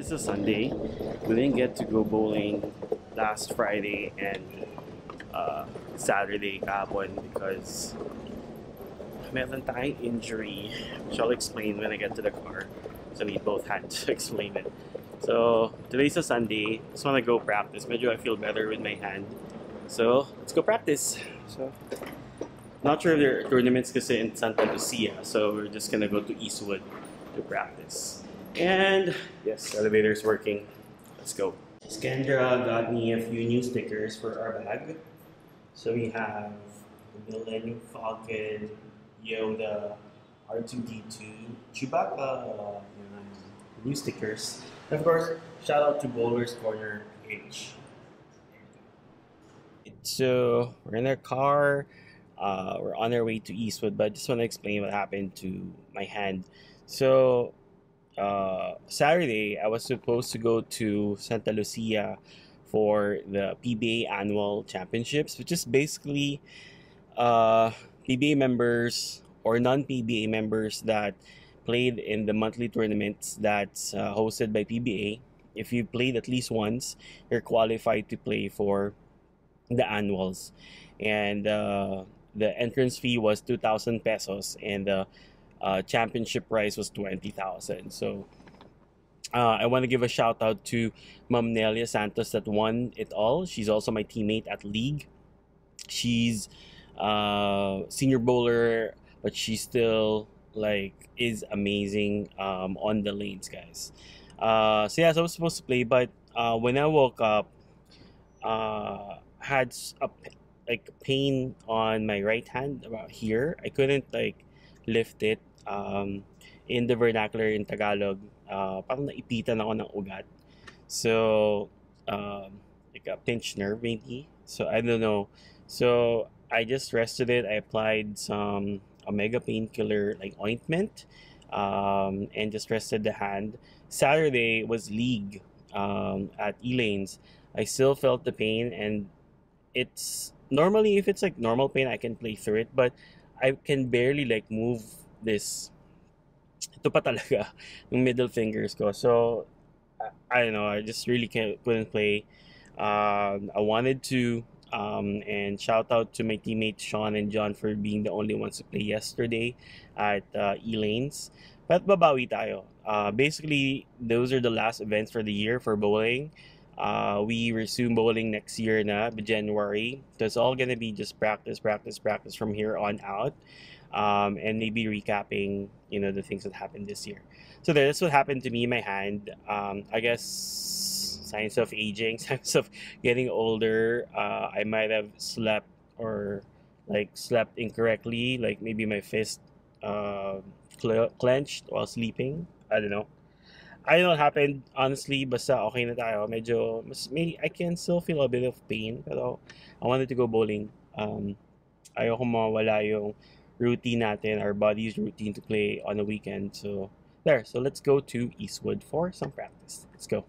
It's a Sunday. We didn't get to go bowling last Friday and Saturday kahapon because meron tayong injury, which I'll explain when I get to the car. So I need both hands to explain it. So today's a Sunday. Just want to go practice. Medyo I feel better with my hand. So let's go practice. So not sure if there are tournaments kasi in Santa Lucia. So we're just gonna go to Eastwood to practice. And yes, elevator's working. Let's go. Skandra got me a few new stickers for our bag. So we have the Millennium Falcon, Yoda, R2D2, Chewbacca, new stickers. And of course, shout out to Bowler's Corner H. So we're in our car. We're on our way to Eastwood, but I just want to explain what happened to my hand. So Saturday, I was supposed to go to Santa Lucia for the PBA Annual Championships, which is basically PBA members or non-PBA members that played in the monthly tournaments that's hosted by PBA. If you played at least once, you're qualified to play for the annuals. And the entrance fee was 2,000 pesos and the championship prize was 20,000. So I want to give a shout out to Ma'am Nelia Santos that won it all. She's also my teammate at League. She's senior bowler, but she still is amazing on the lanes, guys. So yeah, so I was supposed to play, but when I woke up, had a pain on my right hand about here. I couldn't lift it. In the vernacular in Tagalog, parang naipitan ako ng ugat. So a pinched nerve maybe. So I don't know. So I just rested it. I applied some omega painkiller ointment, and just rested the hand. Saturday was league at Elaine's. I still felt the pain, and it's normally if it's normal pain I can play through it, but I can barely move this. Ito pa talaga yung middle fingers ko. So I don't know, I just really couldn't play. I wanted to and shout out to my teammates Sean and John for being the only ones to play yesterday at Elaine's. But babawi tayo. Basically, those are the last events for the year for bowling. We resume bowling next year na, January. So it's all gonna be just practice from here on out. And maybe recapping, the things that happened this year. So that's what happened to me in my hand. I guess signs of aging, signs of getting older. I might have slept or slept incorrectly. Maybe my fist clenched while sleeping. I don't know. I don't know what happened, honestly, basta okay na tayo. Medyo, I can still feel a bit of pain, pero I wanted to go bowling. Ayoko mawala yung routine natin, our body's routine to play on a weekend. So, so let's go to Eastwood for some practice. Let's go.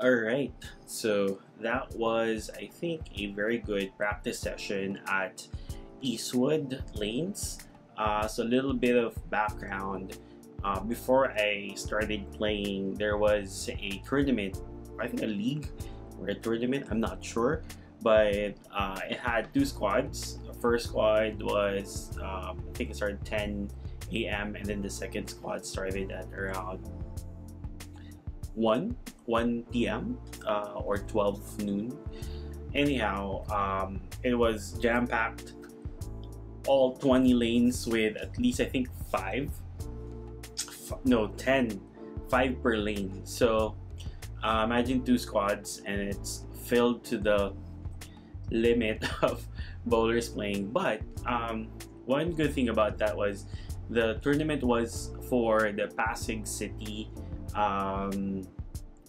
Alright, so that was, I think, a very good practice session at Eastwood Lanes. So a little bit of background. Before I started playing, there was a tournament, I think a league or a tournament, I'm not sure. But it had two squads. The first squad was, I think it started 10 a.m. and then the second squad started at around 1 p.m. Or 12 noon. Anyhow, it was jam-packed, all 20 lanes with at least I think 10, 5 per lane. So imagine two squads and it's filled to the limit of bowlers playing. But one good thing about that was the tournament was for the Pasig City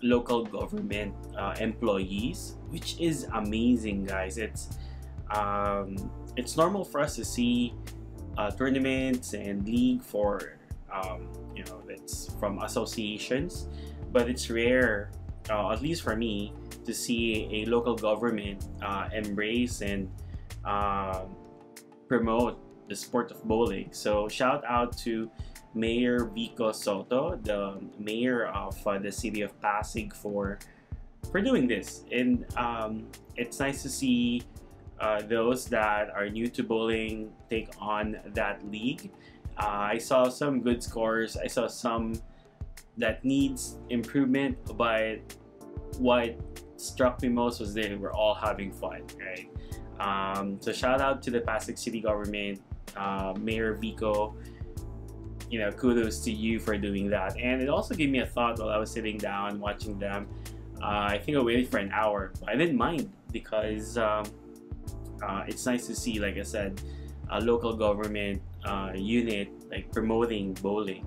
local government employees, which is amazing, guys. It's normal for us to see tournaments and league for it's from associations, but it's rare, at least for me, to see a local government embrace and promote the sport of bowling. So shout out to Mayor Vico Soto, the mayor of the city of Pasig, for doing this. And it's nice to see those that are new to bowling take on that league. I saw some good scores. I saw some that needs improvement, but what struck me most was they were all having fun, right? So shout out to the Pasig City government, Mayor Vico. Kudos to you for doing that. And it also gave me a thought while I was sitting down watching them. I think I waited for an hour, but I didn't mind because it's nice to see, like I said, a local government unit like promoting bowling,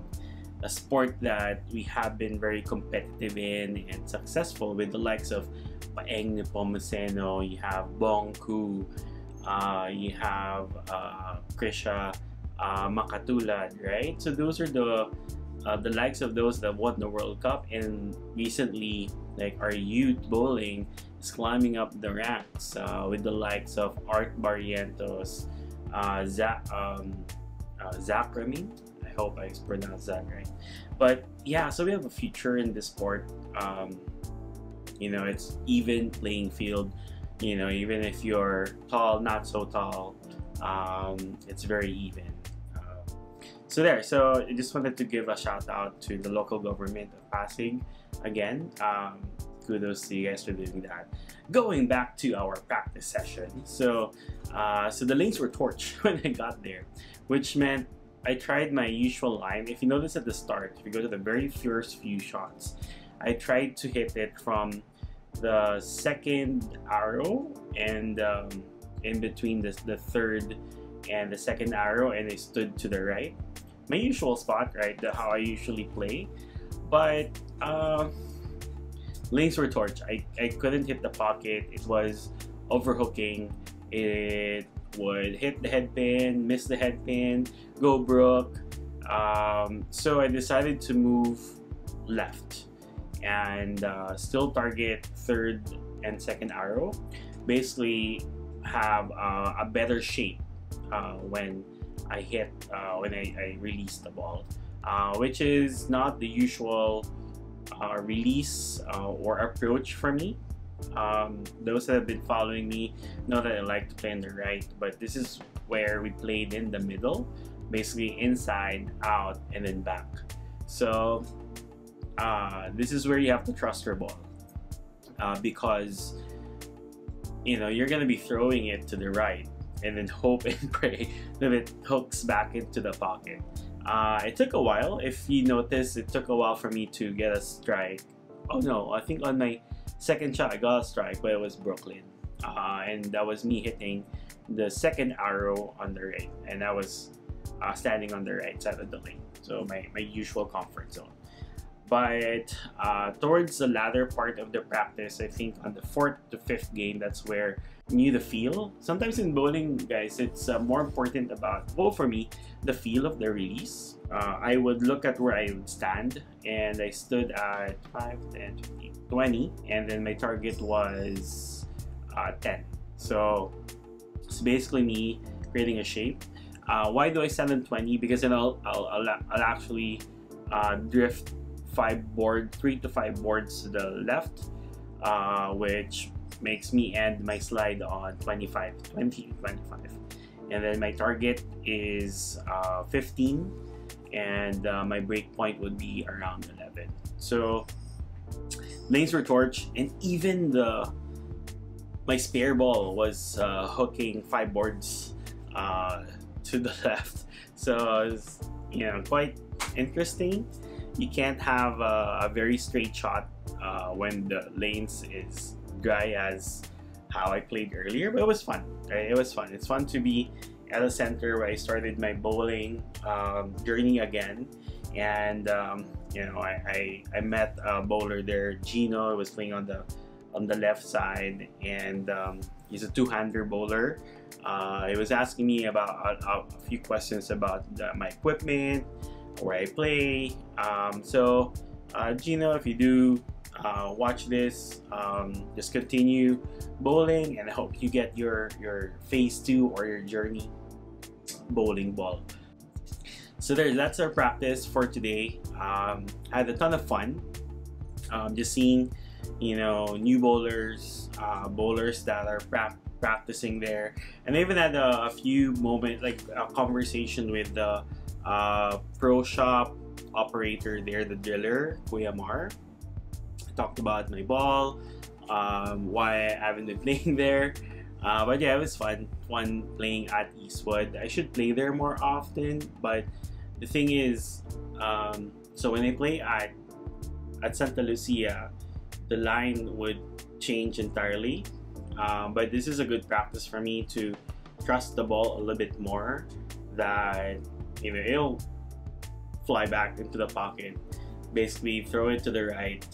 a sport that we have been very competitive in and successful with the likes of Paeng Nepomuceno. You have Bong Ku, you have Krisha Makatulad, right? So those are the likes of those that won the World Cup, and recently, like, our youth bowling is climbing up the ranks with the likes of Art Barrientos, Zach Remy. I hope I pronounced that right. But yeah, so we have a future in this sport. It's even playing field. Even if you're tall, not so tall, it's very even. So I just wanted to give a shout out to the local government of Pasig again. Kudos to you guys for doing that. Going back to our practice session, so the lanes were torched when I got there, which meant I tried my usual line. If you notice at the start, if you go to the very first few shots, I tried to hit it from the second arrow and in between the third and the second arrow, and I stood to the right. My usual spot, right? How I usually play. But lanes were torched. I couldn't hit the pocket. It was overhooking. It would hit the head pin, miss the head pin, go broke. So I decided to move left and still target third and second arrow. Basically have a better shape when I hit, when I release the ball, which is not the usual release or approach for me. Those that have been following me know that I like to play on the right, but this is where we played in the middle, basically inside, out, and then back. So this is where you have to trust your ball, because you're gonna be throwing it to the right and then hope and pray that it hooks back into the pocket. It took a while. If you notice, it took a while for me to get a strike. Oh no, I think on my second shot I got a strike, but it was Brooklyn, and that was me hitting the second arrow on the right, and I was standing on the right side of the lane, so my usual comfort zone. But towards the latter part of the practice, I think on the fourth to fifth game, that's where I knew the feel. Sometimes in bowling, guys, it's more important about, well, for me, the feel of the release. I would look at where I would stand, and I stood at 5, 10, 15, 20, and then my target was 10. So it's basically me creating a shape. Why do I stand on 20? Because then I'll actually drift 3 to 5 boards to the left, which makes me end my slide on 20, 25. And then my target is 15, and my break point would be around 11. So lanes were torched, and even my spare ball was hooking 5 boards to the left. So it's, quite interesting. You can't have a very straight shot when the lanes is dry as how I played earlier, but it was fun. Right? It was fun. It's fun to be at the center where I started my bowling journey again. And I met a bowler there, Gino, was playing on the left side, and he's a two-hander bowler. He was asking me about a few questions about my equipment, where I play. So Gino, if you do watch this, just continue bowling, and I hope you get your phase 2 or your journey bowling ball. So that's our practice for today. Had a ton of fun, just seeing new bowlers, bowlers that are practicing there, and I even had a few moments, like a conversation with the pro shop operator there, the driller, Kuya Mar. I talked about my ball, why I haven't been playing there, but yeah, it was fun playing at Eastwood. I should play there more often, but the thing is, so when I play at Santa Lucia, the line would change entirely, but this is a good practice for me to trust the ball a little bit more, that it'll fly back into the pocket, basically throw it to the right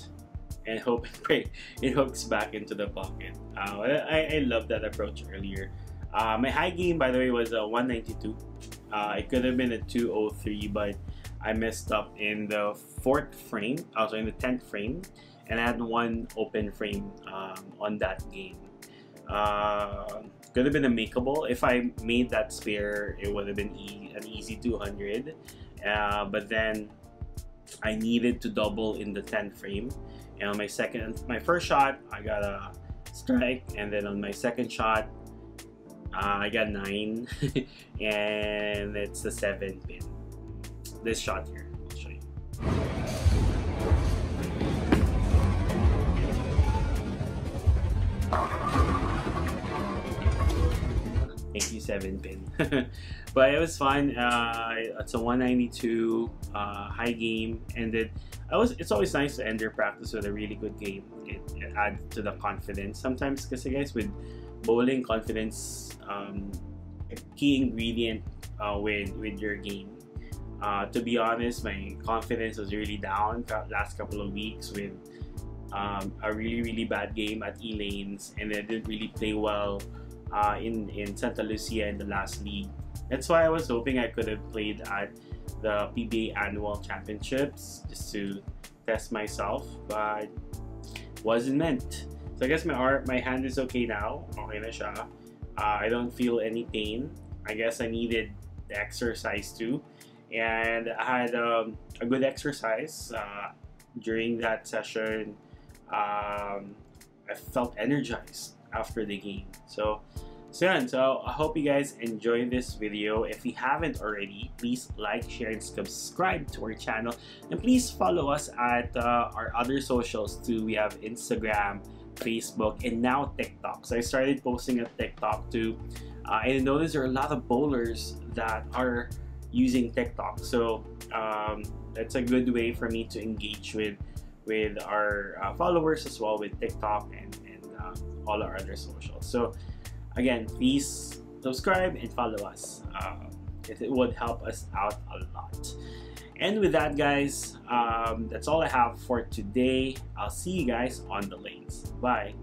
and hope and pray it hooks back into the pocket. I love that approach earlier. My high game, by the way, was a 192. It could have been a 203, but I messed up in the 4th frame, also in the 10th frame, and I had one open frame on that game. Could have been a makeable. If I made that spare, it would have been an easy 200. But then I needed to double in the 10th frame. And on my first shot, I got a strike, and then on my second shot, I got 9, and it's the 7 pin. This shot here, I'll show you. Thank you, 7 pin. But it was fun. It's a 192 high game, and it's always nice to end your practice with a really good game. It adds to the confidence. Sometimes, because guys, with bowling, confidence, key ingredient with your game. To be honest, my confidence was really down last couple of weeks with a really bad game at E-Lanes, and I didn't really play well in Santa Lucia in the last league. That's why I was hoping I could have played at the PBA Annual Championships just to test myself, but wasn't meant. So I guess my hand is okay now. Okay na siya. I don't feel any pain. I guess I needed the exercise too, and I had a good exercise during that session. I felt energized after the game. So I hope you guys enjoyed this video. If you haven't already, please like, share, and subscribe to our channel, and please follow us at our other socials too. We have Instagram, Facebook, and now TikTok. So I started posting at TikTok too, and I noticed there are a lot of bowlers that are using TikTok. So that's a good way for me to engage with our followers as well with TikTok and all our other socials. So again, please subscribe and follow us. It would help us out a lot. And with that, guys, that's all I have for today. I'll see you guys on the lanes. Bye.